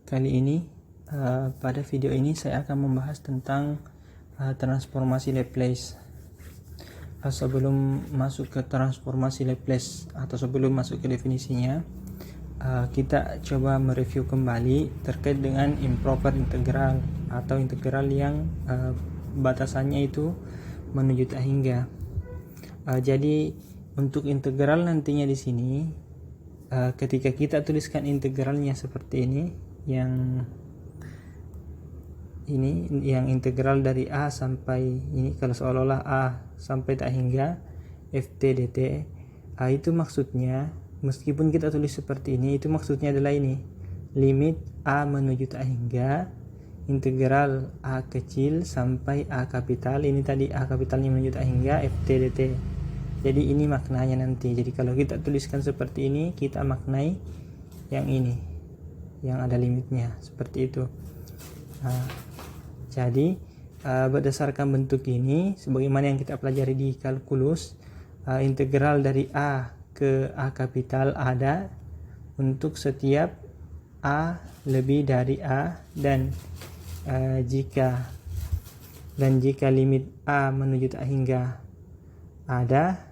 Kali ini pada video ini saya akan membahas tentang transformasi Laplace. Sebelum masuk ke transformasi Laplace atau sebelum masuk ke definisinya, kita coba mereview kembali terkait dengan improper integral atau integral yang batasannya itu menuju tak hingga. Jadi untuk integral nantinya di sini, ketika kita tuliskan integralnya seperti ini, yang integral dari A sampai ini, kalau seolah-olah A sampai tak hingga ft dt, itu maksudnya meskipun kita tulis seperti ini, itu maksudnya adalah ini limit A menuju tak hingga integral A kecil sampai A kapital, ini tadi A kapitalnya menuju tak hingga ft dt. Jadi ini maknanya nanti. Jadi kalau kita tuliskan seperti ini, kita maknai yang ini, yang ada limitnya seperti itu. Jadi berdasarkan bentuk ini, sebagaimana yang kita pelajari di kalkulus, integral dari A ke A kapital ada untuk setiap A lebih dari A, dan jika limit A menuju tak hingga ada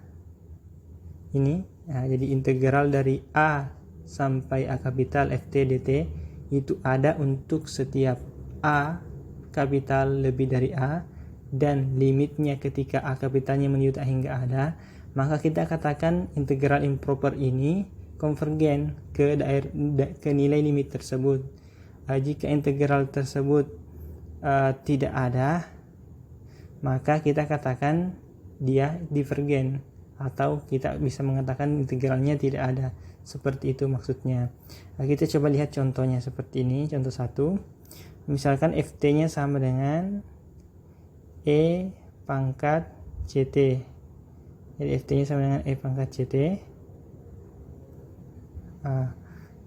ini, jadi integral dari A sampai A kapital ft dt itu ada untuk setiap A kapital lebih dari A, dan limitnya ketika A kapitalnya menuju tak hingga ada, maka kita katakan integral improper ini konvergen ke nilai limit tersebut. Jika integral tersebut tidak ada, maka kita katakan dia divergen, atau kita bisa mengatakan integralnya tidak ada. Seperti itu maksudnya. Kita coba lihat contohnya seperti ini. Contoh 1, misalkan ft nya sama dengan e pangkat ct. Jadi ft nya sama dengan e pangkat ct.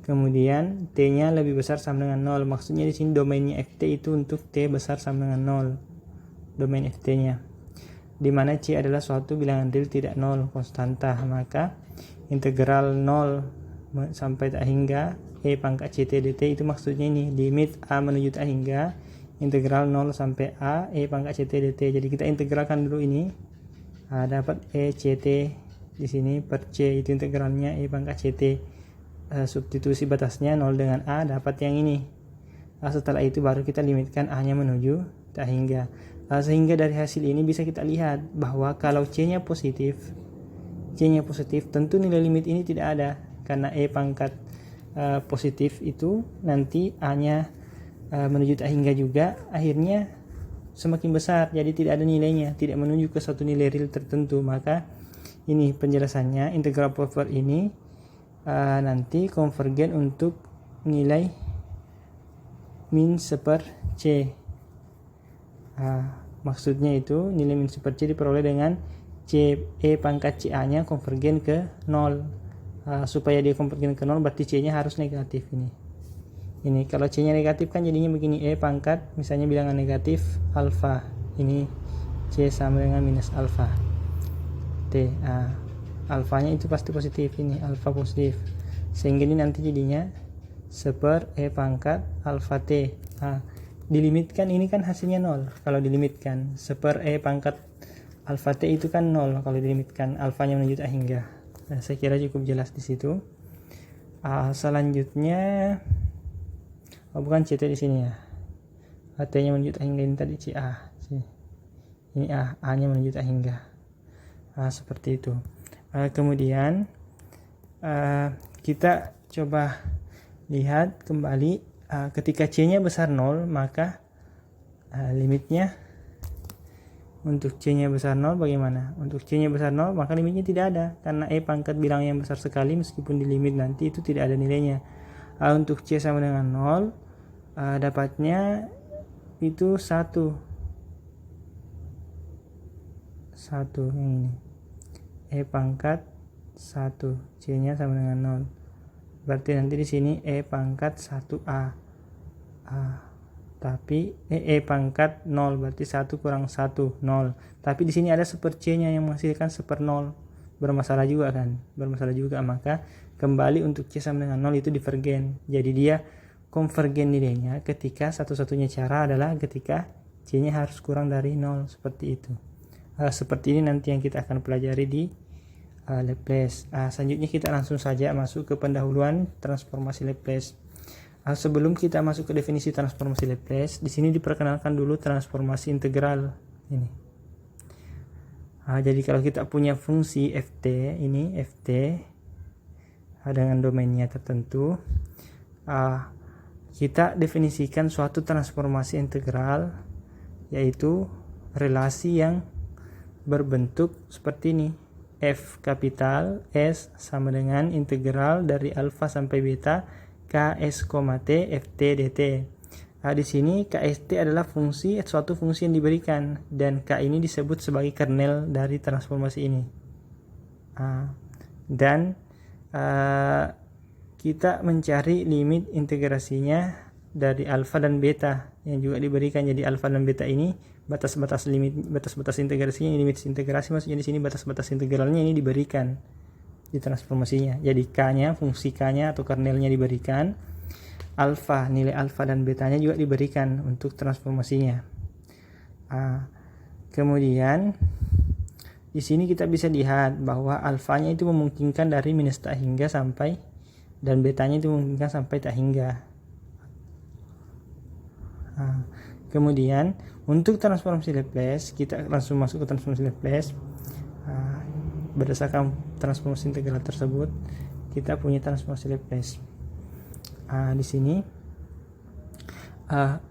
Kemudian t nya lebih besar sama dengan 0. Maksudnya di sini domainnya ft itu untuk t besar sama dengan 0, domain ft nya, di mana C adalah suatu bilangan real tidak nol, konstanta. Maka integral 0 sampai tak hingga E pangkat CT dt itu maksudnya ini limit A menuju tak hingga integral 0 sampai A E pangkat CT dt. Jadi kita integralkan dulu ini, dapat E CT di sini per C, itu integralnya E pangkat CT. Substitusi batasnya 0 dengan A, dapat yang ini. Setelah itu baru kita limitkan A nya menuju tak hingga. Sehingga dari hasil ini bisa kita lihat bahwa kalau C-nya positif, tentu nilai limit ini tidak ada, karena E pangkat positif itu nanti A-nya menuju tak hingga juga, akhirnya semakin besar, jadi tidak ada nilainya, tidak menuju ke satu nilai real tertentu. Maka ini penjelasannya, integral proper ini nanti konvergen untuk nilai min seper C. Maksudnya itu nilai min super C diperoleh dengan C E pangkat CA nya konvergen ke 0. Supaya dia konvergen ke 0 berarti C nya harus negatif. Ini kalau C nya negatif kan jadinya begini, E pangkat misalnya bilangan negatif alfa, ini C sama dengan minus alfa T. Alfanya itu pasti positif, ini alfa positif, sehingga ini nanti jadinya seper E pangkat alfa T. Dilimitkan ini kan hasilnya 0 kalau dilimitkan, seper E pangkat alfa T itu kan 0 kalau dilimitkan alfanya menuju tak hingga. Saya kira cukup jelas di situ. Selanjutnya bukan CT di sini ya, T nya menuju tak hingga, ini tadi CA, ini A nya menuju tak hingga. Seperti itu. Kemudian kita coba lihat kembali, ketika C nya besar 0, maka limitnya untuk C nya besar 0 bagaimana? Untuk C nya besar 0 maka limitnya tidak ada, karena E pangkat bilang yang besar sekali, meskipun di limit nanti itu tidak ada nilainya. Untuk C sama dengan 0, dapatnya itu 1 yang ini, E pangkat 1, C nya sama dengan 0. Berarti nanti di sini E pangkat 1A. Tapi E pangkat 0, berarti 1 kurang 1, 0. Tapi di sini ada seper C-nya yang menghasilkan seper 0. Bermasalah juga kan? Bermasalah juga. Maka kembali untuk C sama dengan 0 itu divergen. Jadi dia konvergen nilainya ketika satu-satunya cara adalah ketika C-nya harus kurang dari 0, seperti itu. Seperti ini nanti yang kita akan pelajari di Laplace. Selanjutnya kita langsung saja masuk ke pendahuluan transformasi Laplace. Sebelum kita masuk ke definisi transformasi Laplace, di sini diperkenalkan dulu transformasi integral ini. Jadi kalau kita punya fungsi ft, ini ft dengan domainnya tertentu, kita definisikan suatu transformasi integral, yaitu relasi yang berbentuk seperti ini. F kapital S sama dengan integral dari alfa sampai beta ks, t ft dt. Di sini kst adalah suatu fungsi yang diberikan, dan k ini disebut sebagai kernel dari transformasi ini. Dan kita mencari limit integrasinya dari alfa dan beta yang juga diberikan. Jadi alfa dan beta ini batas-batas integrasinya, limit integrasi maksudnya di sini batas-batas integralnya ini diberikan di transformasinya. Jadi k-nya, fungsi k-nya atau kernelnya diberikan, alfa, nilai alfa dan betanya juga diberikan untuk transformasinya. Kemudian di sini kita bisa lihat bahwa alfanya itu memungkinkan dari minus tak hingga sampai, dan betanya itu memungkinkan sampai tak hingga. Kemudian untuk transformasi Laplace, kita langsung masuk ke transformasi Laplace. Berdasarkan transformasi integral tersebut, kita punya transformasi Laplace. Di sini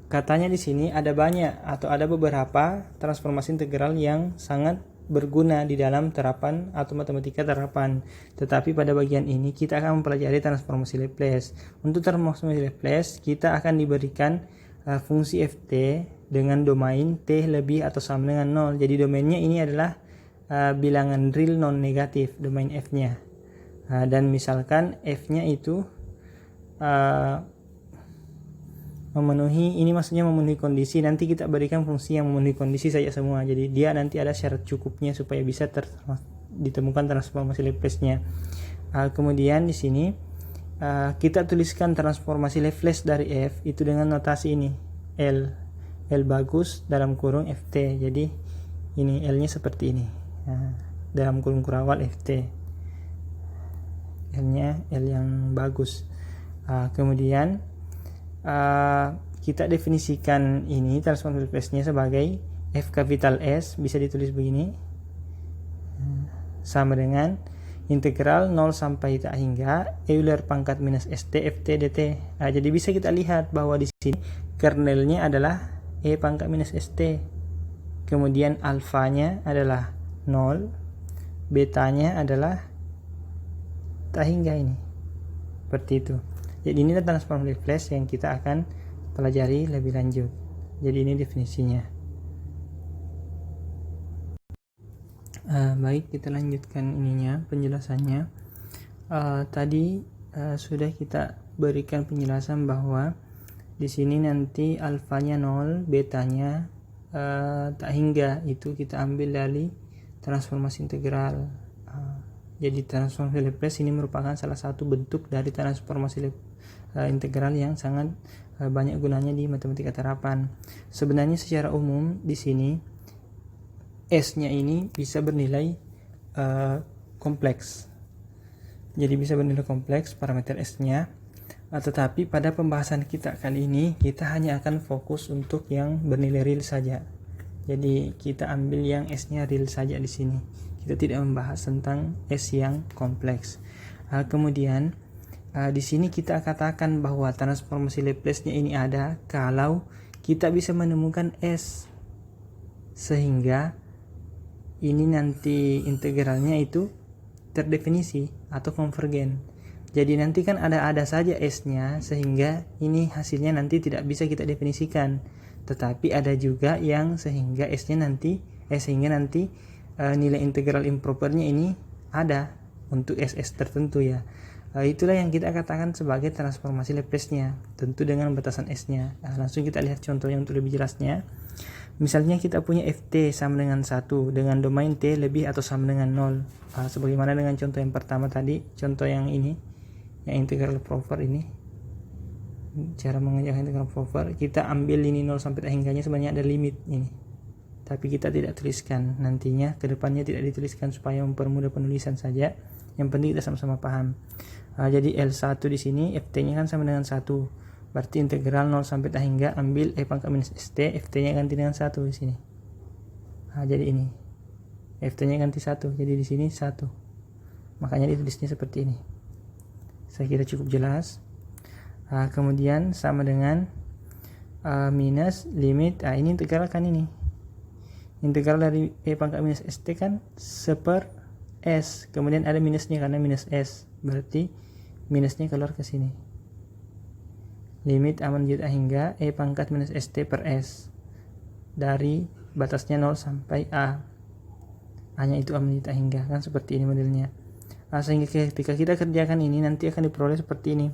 katanya di sini ada banyak atau ada beberapa transformasi integral yang sangat berguna di dalam terapan atau matematika terapan. Tetapi pada bagian ini kita akan mempelajari transformasi Laplace. Untuk transformasi Laplace, kita akan diberikan fungsi ft dengan domain t lebih atau sama dengan 0. Jadi domainnya ini adalah bilangan real non negatif, domain f-nya. Dan misalkan f-nya itu memenuhi, ini maksudnya memenuhi kondisi, nanti kita berikan fungsi yang memenuhi kondisi saja semua. Jadi dia nanti ada syarat cukupnya supaya bisa ditemukan transformasi Laplace-nya. Kemudian di sini kita tuliskan transformasi Laplace dari f itu dengan notasi ini, L bagus dalam kurung ft. Jadi ini L-nya seperti ini, dalam kurung kurawal ft, L-nya L yang bagus. Kemudian kita definisikan ini transformasi Laplace-nya sebagai f kapital S, bisa ditulis begini, sama dengan integral 0 sampai tak hingga Euler pangkat minus st ft dt. Jadi bisa kita lihat bahwa di sini kernelnya adalah e pangkat minus st, kemudian alfanya adalah 0, betanya adalah tak hingga ini, seperti itu. Jadi ini adalah transformasi Laplace yang kita akan pelajari lebih lanjut. Jadi ini definisinya. Baik, kita lanjutkan penjelasannya. Tadi sudah kita berikan penjelasan bahwa di sini nanti alfanya 0, betanya tak hingga, itu kita ambil dari transformasi integral. Jadi transformasi Laplace ini merupakan salah satu bentuk dari transformasi integral yang sangat banyak gunanya di matematika terapan. Sebenarnya secara umum di sini S-nya ini bisa bernilai kompleks. Jadi bisa bernilai kompleks parameter S-nya. Tetapi pada pembahasan kita kali ini kita hanya akan fokus untuk yang bernilai real saja. Jadi kita ambil yang S-nya real saja di sini. Kita tidak membahas tentang S yang kompleks. Kemudian di sini kita katakan bahwa transformasi Laplace-nya ini ada kalau kita bisa menemukan S, sehingga ini nanti integralnya itu terdefinisi atau konvergen. Jadi nanti kan ada saja S-nya, sehingga ini hasilnya nanti tidak bisa kita definisikan. Tetapi ada juga yang sehingga sehingga nanti nilai integral impropernya ini ada untuk SS tertentu ya. Itulah yang kita katakan sebagai transformasi Laplace-nya, tentu dengan batasan S-nya. Langsung kita lihat contohnya untuk lebih jelasnya. Misalnya kita punya ft sama dengan 1 dengan domain t lebih atau sama dengan 0. Sebagaimana dengan contoh yang pertama tadi, contoh yang ini, yang integral proper ini. cara mengerjakan integral proper, kita ambil ini 0 sampai tak hingganya sebenarnya ada limit ini, tapi kita tidak tuliskan, nantinya kedepannya tidak dituliskan supaya mempermudah penulisan saja. Yang penting kita sama-sama paham. Jadi L1 di sini ft-nya kan sama dengan 1, berarti integral 0 sampai tak hingga ambil e pangkat minus st, ft-nya ganti dengan 1 di sini. Jadi ini ft-nya ganti 1, jadi di sini 1, makanya ditulisnya seperti ini. Saya kira cukup jelas. Kemudian sama dengan minus limit, ini integral kan ini, integral dari e pangkat minus st kan 1/s, kemudian ada minusnya karena minus s, berarti minusnya keluar ke sini. Limit a menuju a hingga e pangkat minus st per s dari batasnya 0 sampai a, hanya itu a menuju a hingga, kan seperti ini modelnya. Sehingga ketika kita kerjakan ini nanti akan diperoleh seperti ini.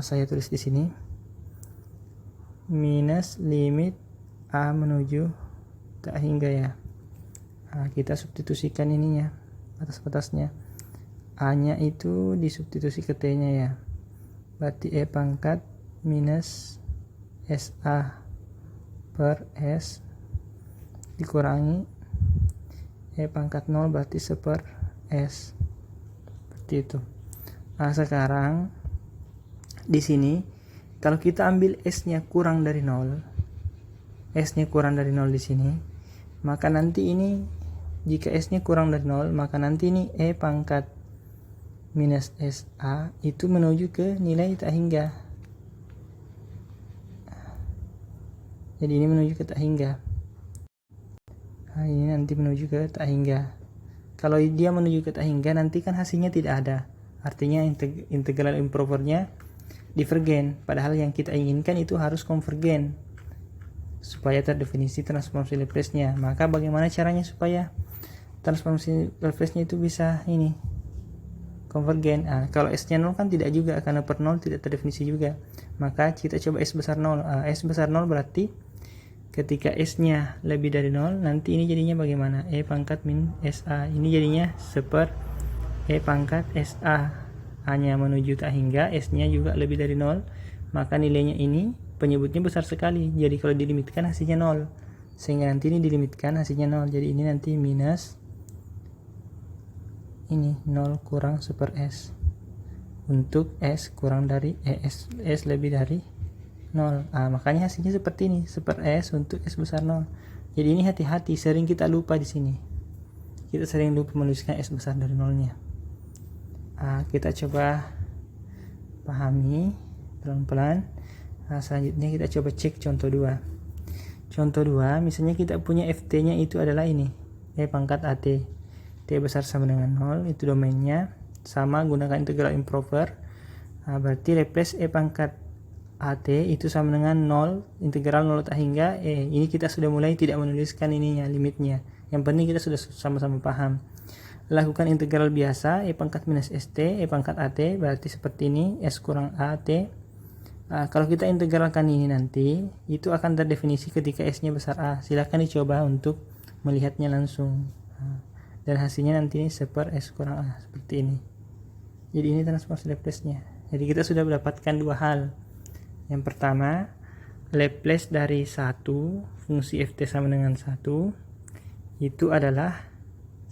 Saya tulis di sini minus limit a menuju tak hingga ya. Kita substitusikan ininya, batas-batasnya. A-nya itu disubstitusi ke T-nya ya. Berarti E pangkat minus SA per S dikurangi E pangkat 0 berarti 1/S. Seperti itu. Sekarang di sini kalau kita ambil S-nya kurang dari 0, S-nya kurang dari 0 di sini, maka nanti ini jika S-nya kurang dari 0, maka nanti ini E pangkat minus SA itu menuju ke nilai tak hingga. Jadi ini menuju ke tak hingga. Ini nanti menuju ke tak hingga. Kalau dia menuju ke tak hingga, nanti kan hasilnya tidak ada. Artinya integral impropernya divergen. Padahal yang kita inginkan itu harus konvergen supaya terdefinisi transformasi Laplace-nya. Maka bagaimana caranya supaya transformasi Laplace-nya itu bisa ini konvergen? Kalau S-nya 0 kan tidak juga, karena per 0 tidak terdefinisi juga. Maka kita coba S besar 0. S besar 0 berarti ketika S-nya lebih dari 0, nanti ini jadinya bagaimana? E pangkat min SA. Ini jadinya 1/e pangkat SA. Hanya menuju tak hingga, S-nya juga lebih dari 0, maka nilainya ini penyebutnya besar sekali. Jadi kalau dilimitkan hasilnya 0. Sehingga nanti ini dilimitkan hasilnya 0. Jadi ini nanti minus ini 0 kurang 1/S untuk S kurang dari S lebih dari 0. Makanya hasilnya seperti ini, 1/S untuk S besar 0. Jadi ini hati-hati, sering kita lupa di sini. Kita sering lupa menuliskan S besar dari 0-nya. Kita coba pahami pelan-pelan. Selanjutnya kita coba cek contoh 2. Contoh 2, misalnya kita punya FT-nya itu adalah ini, E pangkat AT. T besar sama dengan 0, itu domainnya. Sama, gunakan integral improper. Berarti Laplace E pangkat AT itu sama dengan 0, integral 0 tak hingga E. Ini kita sudah mulai tidak menuliskan ininya, limitnya. Yang penting kita sudah sama-sama paham. Lakukan integral biasa, E pangkat minus ST, E pangkat AT, berarti seperti ini, S kurang AT. Kalau kita integralkan ini nanti, itu akan terdefinisi ketika S-nya besar A. Silahkan dicoba untuk melihatnya langsung. Dan hasilnya nanti ini 1/S kurang A, seperti ini. Jadi ini transformasi Laplace-nya. Jadi kita sudah mendapatkan dua hal. Yang pertama, Laplace dari 1, fungsi ft sama dengan 1, itu adalah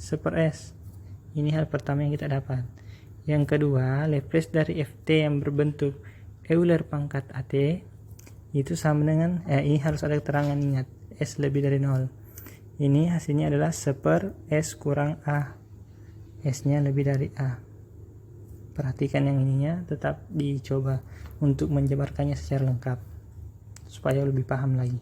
1/S. Ini hal pertama yang kita dapat. Yang kedua, Laplace dari ft yang berbentuk Euler pangkat AT itu sama dengan, ini harus ada keterangan, ingat, S lebih dari 0. Ini hasilnya adalah 1/S kurang A. S-nya lebih dari A. Perhatikan yang ininya, tetap dicoba untuk menjabarkannya secara lengkap supaya lebih paham lagi.